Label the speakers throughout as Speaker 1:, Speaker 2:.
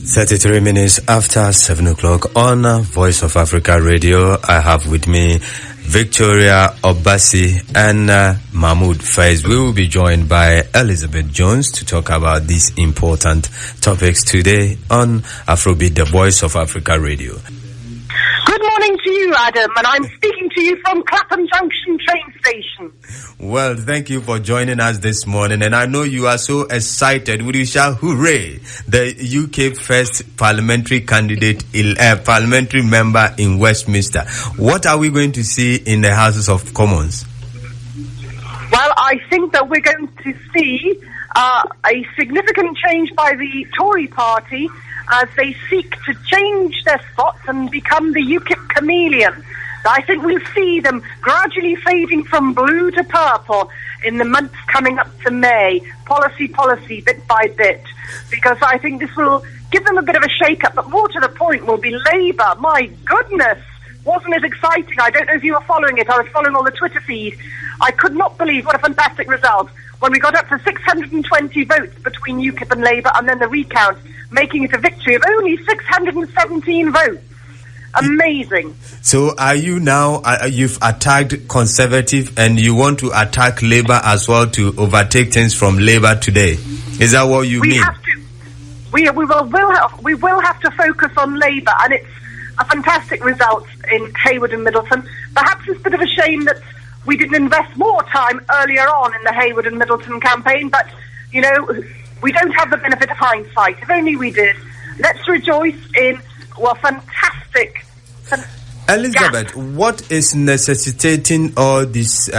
Speaker 1: 33 minutes after 7 o'clock on Voice of Africa Radio. I have with me Victoria Obasi and Mahmoud Fiaz. We will be joined by Elizabeth Jones to talk about these important topics today on Afrobeat, the Voice of Africa Radio.
Speaker 2: Good morning to you, Adam, and I'm speaking to you from Clapham Junction train station.
Speaker 1: Well, thank you for joining us this morning, and I know you are so excited. Would you shout hooray? The UKIP first parliamentary candidate, parliamentary member in Westminster. What are we going to see in the Houses of Commons?
Speaker 2: Well, I think that we're going to see a significant change by the Tory party as they seek to change their spots and become the UKIP chameleon. I think we'll see them gradually fading from blue to purple in the months coming up to May, policy, bit by bit, because I think this will give them a bit of a shake-up, but more to the point will be Labour. My goodness, wasn't it exciting? I don't know if you were following it. I was following all the Twitter feed. I could not believe what a fantastic result when we got up to 620 votes between UKIP and Labour, and then the recount, making it a victory of only 617 votes. Amazing. So
Speaker 1: are you now, you've attacked Conservative and you want to attack Labour as well to overtake things from Labour today? Is that what you mean?
Speaker 2: Have to. We will have to focus on Labour, and it's a fantastic result in Hayward and Middleton. Perhaps it's a bit of a shame that we didn't invest more time earlier on in the Hayward and Middleton campaign, but, you know, we don't have the benefit of hindsight. If only we did. Let's rejoice in, well, fantastic.
Speaker 1: Elizabeth, what is necessitating all this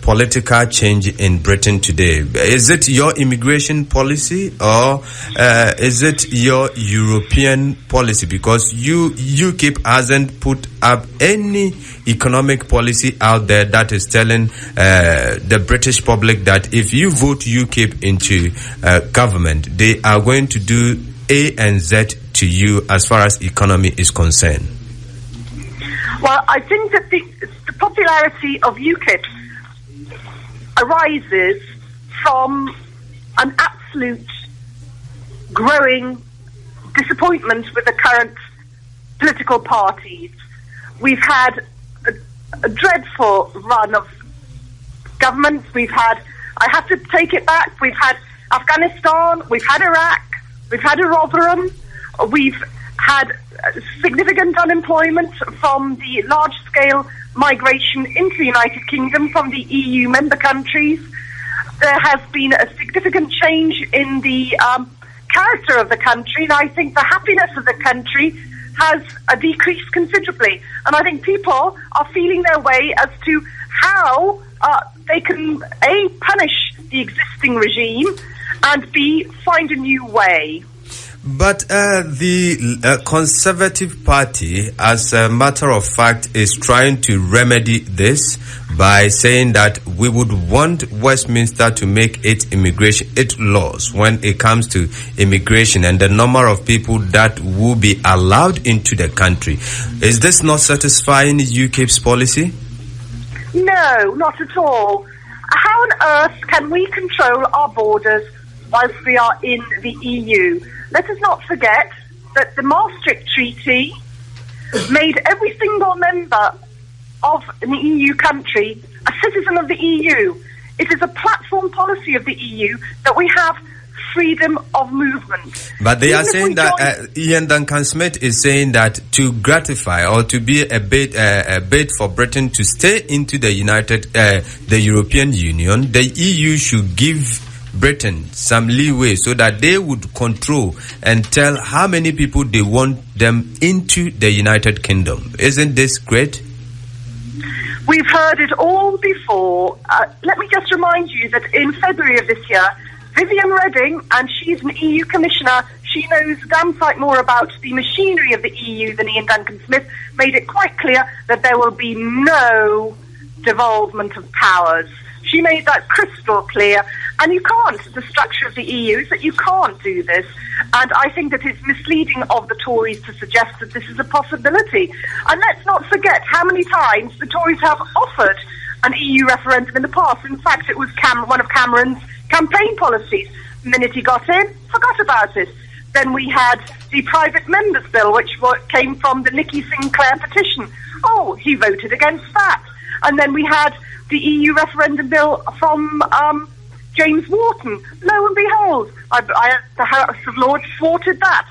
Speaker 1: political change in Britain today? Is it your immigration policy or is it your European policy? Because UKIP hasn't put up any economic policy out there that is telling the British public that if you vote UKIP into government, they are going to do A and Z to you as far as economy is concerned.
Speaker 2: Well, I think that the popularity of UKIP arises from an absolute growing disappointment with the current political parties. We've had a dreadful run of governments. We've had, I have to take it back, we've had Afghanistan, we've had Iraq, we've had Rotherham, we've had significant unemployment from the large-scale migration into the United Kingdom from the EU member countries. There has been a significant change in the character of the country, and I think the happiness of the country has decreased considerably. And I think people are feeling their way as to how they can, A, punish the existing regime, and B, find a new way.
Speaker 1: But the Conservative Party, as a matter of fact, is trying to remedy this by saying that we would want Westminster to make its laws when it comes to immigration and the number of people that will be allowed into the country. Is this not satisfying UKIP's policy?
Speaker 2: No, not at all. How on earth can we control our borders whilst we are in the EU? Let us not forget that the Maastricht Treaty made every single member of an EU country a citizen of the EU. It is a platform policy of the EU that we have freedom of movement.
Speaker 1: But they are saying that Ian Duncan Smith is saying that to gratify or to be a bid for Britain to stay into the European Union, the EU should give Britain some leeway so that they would control and tell how many people they want them into the United Kingdom. Isn't this great?
Speaker 2: We've heard it all before. Let me just remind you that in February of this year, Viviane Reding, and she's an EU commissioner, she knows damn sight more about the machinery of the EU than Ian Duncan Smith, made it quite clear that there will be no devolvement of powers. She made that crystal clear. And you can't. The structure of the EU is that you can't do this. And I think that it's misleading of the Tories to suggest that this is a possibility. And let's not forget how many times the Tories have offered an EU referendum in the past. In fact, it was one of Cameron's campaign policies. The minute he got in, forgot about it. Then we had the private members bill, which came from the Nicky Sinclair petition. Oh, he voted against that. And then we had the EU referendum bill from James Wharton. Lo and behold, the House of Lords thwarted that.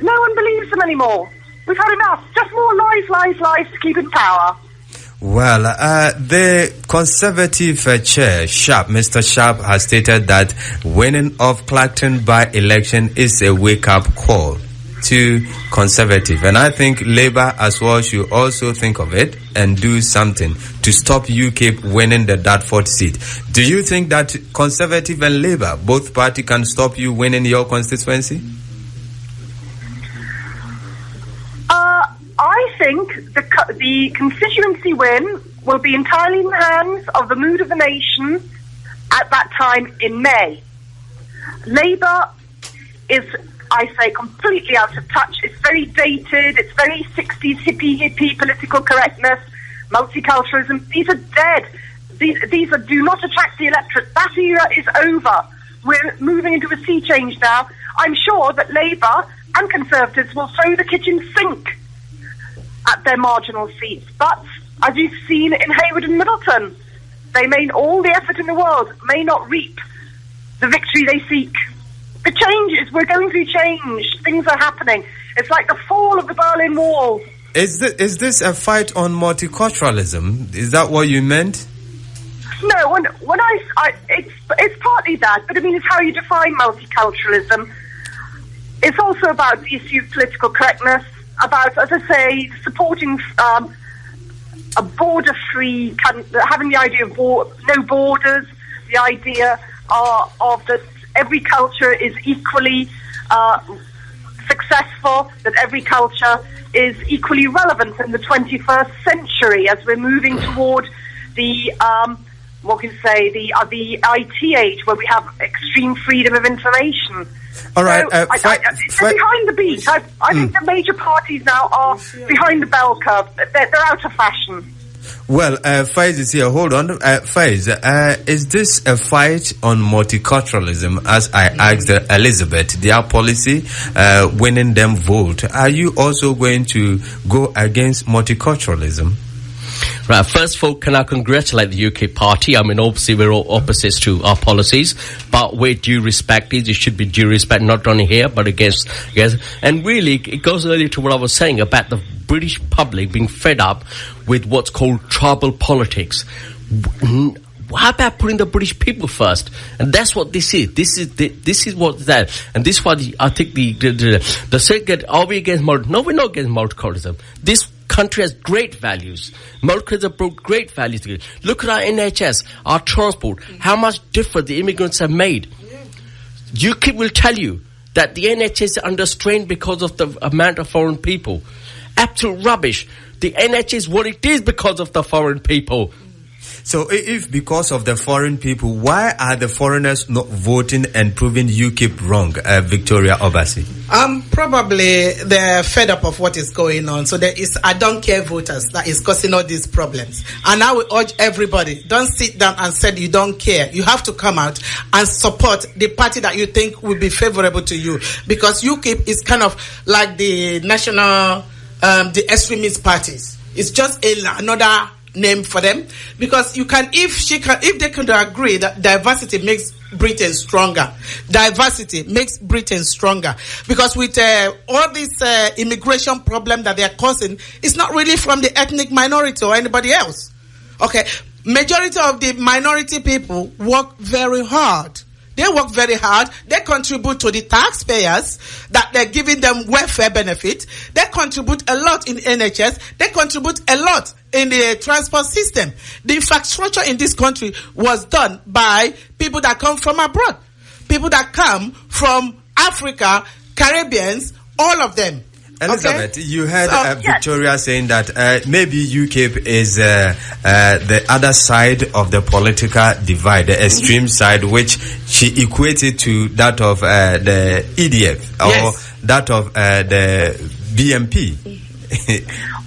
Speaker 2: No one believes them anymore. We've had enough. Just more lies to keep in power.
Speaker 1: Well, the Conservative chair, Mr. Sharp, has stated that winning of Clacton by-election is a wake-up call to Conservative. And I think Labour as well should also think of it and do something to stop UKIP winning the Dartford seat. Do you think that Conservative and Labour, both parties, can stop you winning your constituency?
Speaker 2: I think the constituency win will be entirely in the hands of the mood of the nation at that time in May. Labour is, I say, completely out of touch. It's very dated. It's very 60s hippie political correctness, multiculturalism. These are dead. These do not attract the electorate. That era is over. We're moving into a sea change now. I'm sure that Labour and Conservatives will throw the kitchen sink at their marginal seats. But, as you've seen in Hayward and Middleton, they made all the effort in the world, may not reap the victory they seek. The changes, we're going through change. Things are happening. It's like the fall of the Berlin Wall.
Speaker 1: Is this a fight on multiculturalism? Is that what you meant?
Speaker 2: No, when it's partly that, but I mean, it's how you define multiculturalism. It's also about the issue of political correctness, about, as I say, supporting a border-free, having the idea of no borders, the idea of that every culture is equally successful, that every culture is equally relevant in the 21st century as we're moving toward the the IT age, where we have extreme freedom of information.
Speaker 1: All right.
Speaker 2: So, they're behind the beat. I think the major parties now are behind the bell curve. They're out of fashion.
Speaker 1: Well, Faiz is here. Hold on. Faiz, is this a fight on multiculturalism, as I asked Elizabeth, their policy, winning them vote? Are you also going to go against multiculturalism?
Speaker 3: Right, first of all, can I congratulate the UK party? I mean, obviously, we're all opposites to our policies, but where due respect is, it should be due respect, not only here, but against, yes. And really, it goes earlier to what I was saying about the British public being fed up with what's called tribal politics. How about putting the British people first? And that's what this is. This is what that. And this is why I think the second, are we against no, we're not against multiculturalism. This country has great values. Multiculturalism have brought great values to it. Look at our NHS, our transport, how much difference the immigrants have made. UKIP will tell you that the NHS is under strain because of the amount of foreign people. Absolute rubbish. The NHS is what it is because of the foreign people.
Speaker 1: So if because of the foreign people, why are the foreigners not voting and proving UKIP wrong, Victoria Obasi?
Speaker 4: Probably they're fed up of what is going on. So there is I don't care voters that is causing all these problems. And I will urge everybody, don't sit down and say you don't care. You have to come out and support the party that you think will be favorable to you. Because UKIP is kind of like the national, the extremist parties. It's just another name for them, because if they can agree that diversity makes Britain stronger. Diversity makes Britain stronger, because with all this immigration problem that they are causing, it's not really from the ethnic minority or anybody else. Okay, majority of the minority people work very hard. They work very hard. They contribute to the taxpayers that they're giving them welfare benefit. They contribute a lot in NHS. They contribute a lot in the transport system. The infrastructure in this country was done by people that come from abroad. People that come from Africa, Caribbeans, all of them.
Speaker 1: Elizabeth, okay? You heard Victoria saying that maybe UKIP is the other side of the political divide, the extreme side, which she equated to that of the EDF or that of the BNP.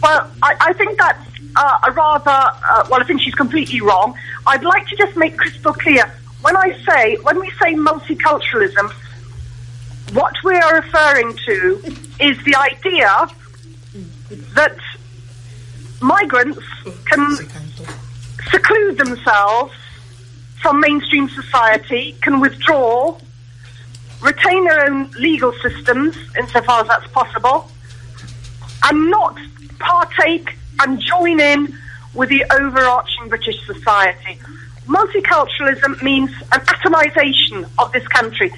Speaker 2: Well, I think that's a rather, I think she's completely wrong. I'd like to just make crystal clear, when we say multiculturalism, What we are referring to is the idea that migrants can seclude themselves from mainstream society, can withdraw, retain their own legal systems insofar as that's possible, and not partake and join in with the overarching British society. Multiculturalism means an atomization of this country,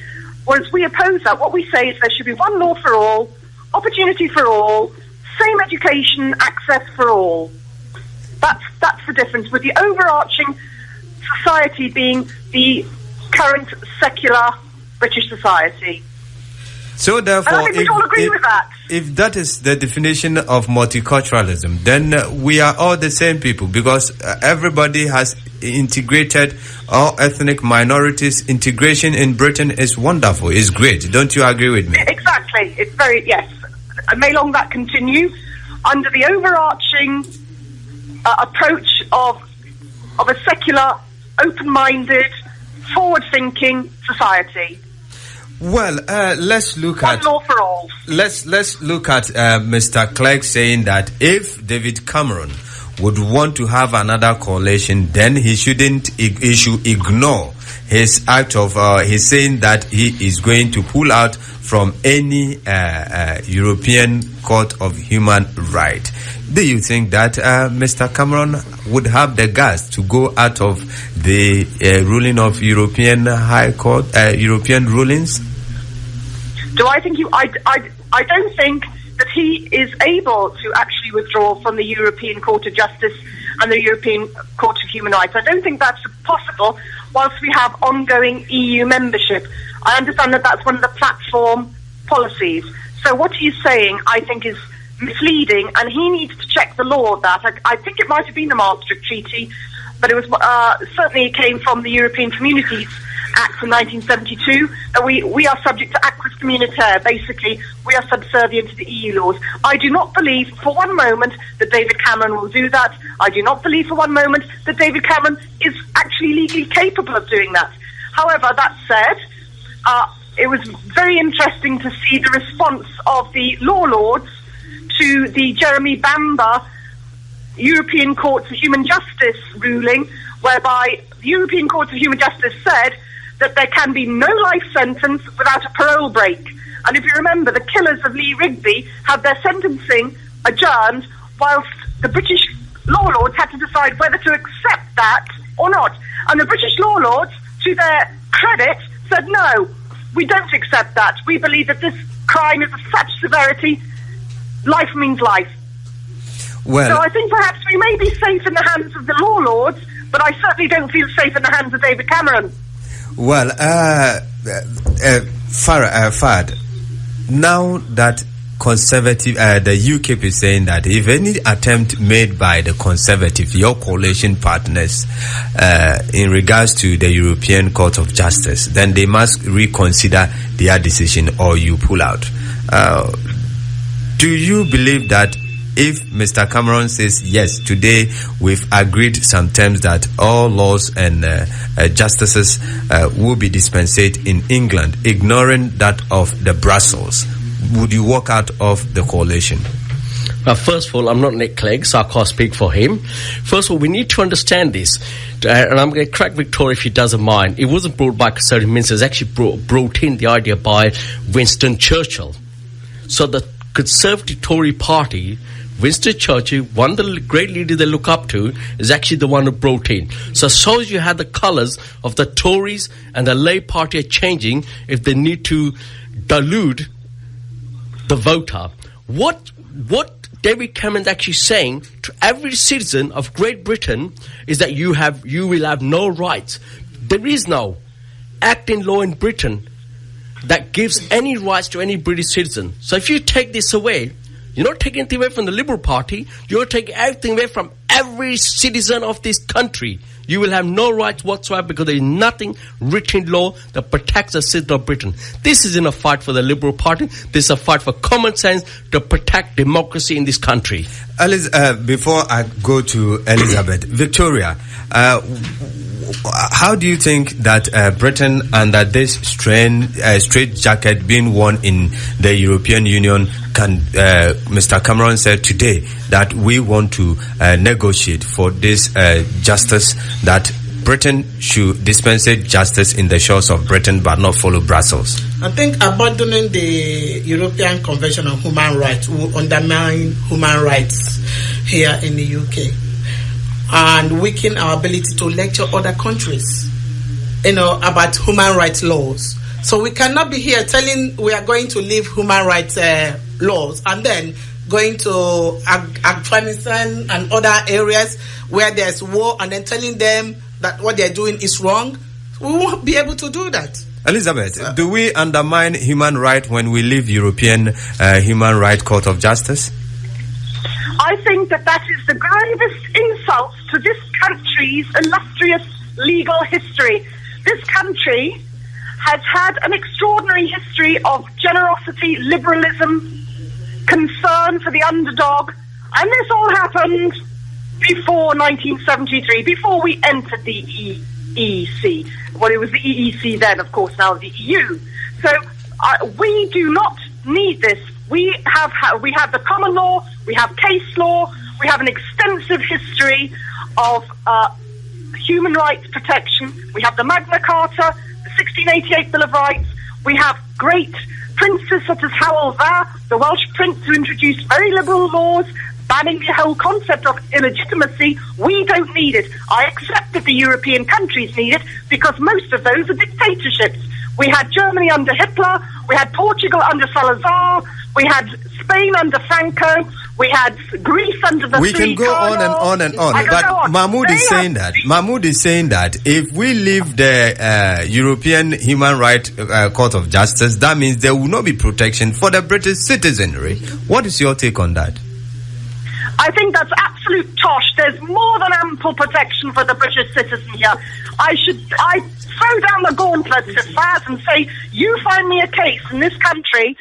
Speaker 2: whereas we oppose that. What we say is there should be one law for all, opportunity for all, same education, access for all. That's the difference, with the overarching society being the current secular British society.
Speaker 1: So therefore,
Speaker 2: and I think we all agree with that.
Speaker 1: If that is the definition of multiculturalism, then we are all the same people, because everybody has integrated all ethnic minorities. Integration in Britain is wonderful, is great. Don't you agree with me?
Speaker 2: Exactly. It's very, yes. And may long that continue under the overarching approach of a secular, open-minded, forward-thinking society.
Speaker 1: Well, let's look
Speaker 2: one
Speaker 1: at
Speaker 2: law for all.
Speaker 1: Let's look at Mr. Clegg saying that if David Cameron would want to have another coalition, then he should ignore his act of he's saying that he is going to pull out from any European Court of Human Rights. Do you think that Mr. Cameron would have the guts to go out of the ruling of European High Court, European rulings?
Speaker 2: Do I think I don't think that he is able to actually withdraw from the European Court of Justice and the European Court of Human Rights. I don't think that's possible whilst we have ongoing EU membership. I understand that that's one of the platform policies. So what he's saying, I think, is misleading, and he needs to check the law of that. I think it might have been the Maastricht Treaty, but it was certainly it came from the European Communities Act in 1972. We are subject to acquis communautaire. Basically, we are subservient to the EU laws. I do not believe for one moment that David Cameron will do that. I do not believe for one moment that David Cameron is actually legally capable of doing that. However, that said, it was very interesting to see the response of the law lords to the Jeremy Bamber European Court of Human Justice ruling, whereby the European Court of Human Justice said that there can be no life sentence without a parole break. And if you remember, the killers of Lee Rigby had their sentencing adjourned whilst the British law lords had to decide whether to accept that or not. And the British law lords, to their credit, said, no, we don't accept that. We believe that this crime is of such severity, life means life.
Speaker 1: Well,
Speaker 2: so I think perhaps we may be safe in the hands of the law lords, but I certainly don't feel safe in the hands of David Cameron.
Speaker 1: Well, Fahad, now that Conservative, the UKIP is saying that if any attempt made by the Conservative, your coalition partners, in regards to the European Court of Justice, then they must reconsider their decision or you pull out. Do you believe that if Mr. Cameron says, yes, today we've agreed some terms that all laws and justices will be dispensed in England, ignoring that of the Brussels, would you walk out of the coalition?
Speaker 3: First of all, I'm not Nick Clegg, so I can't speak for him. First of all, we need to understand this. And I'm going to correct Victoria if she doesn't mind. It wasn't brought by conservative ministers. It was actually brought in the idea by Winston Churchill. So the Conservative Tory party, Winston Churchill, one of the great leaders they look up to, is actually the one who brought in. So as you had the colours of the Tories and the Labour Party are changing if they need to dilute the voter. What David Cameron is actually saying to every citizen of Great Britain is that you will have no rights. There is no act in law in Britain that gives any rights to any British citizen. So if you take this away, you're not taking anything away from the Liberal Party, you're taking everything away from every citizen of this country. You will have no rights whatsoever because there is nothing written in law that protects the citizen of Britain. This isn't a fight for the Liberal Party. This is a fight for common sense to protect democracy in this country.
Speaker 1: Before I go to Elizabeth, Victoria, how do you think that Britain, under this straight jacket being worn in the European Union, can Mr. Cameron said today that we want to negotiate for this justice, that Britain should dispense justice in the shores of Britain but not follow Brussels?
Speaker 4: I think abandoning the European Convention on Human Rights will undermine human rights here in the UK and weaken our ability to lecture other countries, about human rights laws. So we cannot be here telling we are going to leave human rights laws and then going to Afghanistan and other areas where there's war and then telling them that what they're doing is wrong. We won't be able to do that.
Speaker 1: Elizabeth, do we undermine human rights when we leave European Human Rights Court of Justice?
Speaker 2: I think that is the gravest insult to this country's illustrious legal history. This country has had an extraordinary history of generosity, liberalism, concern for the underdog, and this all happened before 1973, before we entered the EEC. Well, it was the EEC then, of course, now the EU. So we do not need this. We have the common law, we have case law, we have an extensive history of human rights protection. We have the Magna Carta, the 1688 Bill of Rights. We have great princes such as Howell Var, the Welsh prince who introduced very liberal laws, banning the whole concept of illegitimacy. We don't need it. I accept that the European countries need it because most of those are dictatorships. We had Germany under Hitler, we had Portugal under Salazar, we had Spain under Franco, we had Greece under the
Speaker 1: We can go on and on and on. But Mahmoud is saying that if we leave the European Human Rights Court of Justice, that means there will not be protection for the British citizenry. What is your take on that?
Speaker 2: I think that's absolute tosh. There's more than ample protection for the British citizen here. I throw down the gauntlet to Fiaz and say, you find me a case in this country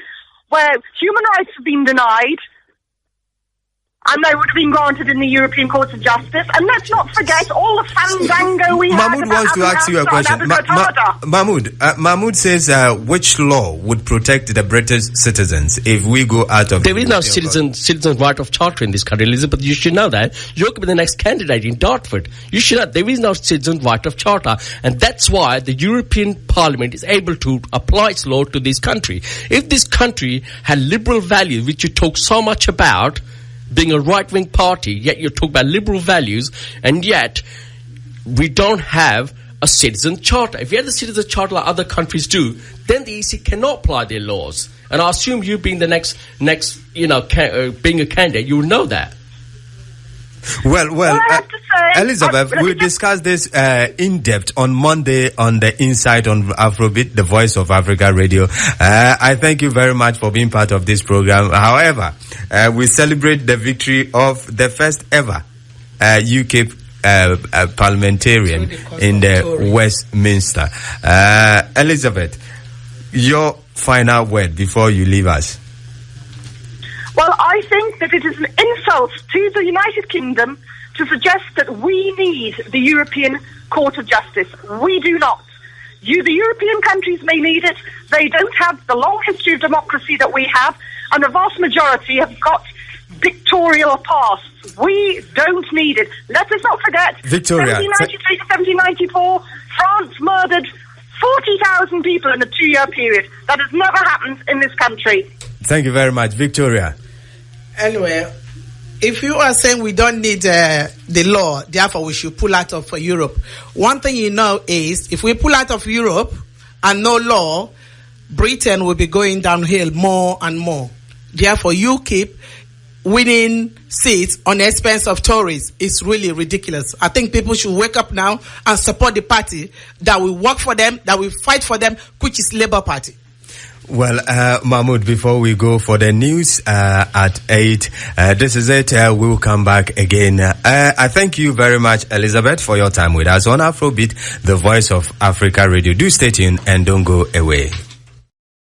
Speaker 2: where human rights have been denied and they would have been granted in the European Court of Justice. And let's not forget all the fandango we had.
Speaker 1: Mahmoud wants to ask you a question. Mahmoud says, which law would protect the British citizens if we go out of...
Speaker 3: There is no citizen right of charter in this country, Elizabeth. You should know that. You could be the next candidate in Dartford. You should know there is no citizen right of charter. And that's why the European Parliament is able to apply its law to this country. If this country had liberal values, which you talk so much about, being a right-wing party, yet you talk about liberal values, and yet we don't have a citizen charter. If you had the citizen charter like other countries do, then the EC cannot apply their laws. And I assume you being the next, being a candidate, you will know that.
Speaker 1: Well, Elizabeth, we'll discuss this in depth on Monday on the Insight on Afrobeat, the Voice of Africa Radio. I thank you very much for being part of this program. However, we celebrate the victory of the first ever UKIP parliamentarian in the Westminster. Elizabeth, your final word before you leave us.
Speaker 2: Well, I think that it is an insult to the United Kingdom to suggest that we need the European Court of Justice. We do not. The European countries may need it. They don't have the long history of democracy that we have, and the vast majority have got dictatorial pasts. We don't need it. Let us not forget,
Speaker 1: Victoria,
Speaker 2: 1793 to 1794, France murdered 40,000 people in a 2-year period. That has never happened in this country.
Speaker 1: Thank you very much, Victoria.
Speaker 4: Anyway, if you are saying we don't need the law, therefore we should pull out of Europe. One thing you know is, if we pull out of Europe and no law, Britain will be going downhill more and more. Therefore, UKIP winning seats on the expense of Tories is really ridiculous. I think people should wake up now and support the party that will work for them, that will fight for them, which is Labour Party.
Speaker 1: Well, Mahmoud, before we go for the news at 8, this is it. We'll come back again. I thank you very much, Elizabeth, for your time with us on Afrobeat, the Voice of Africa Radio. Do stay tuned and don't go away.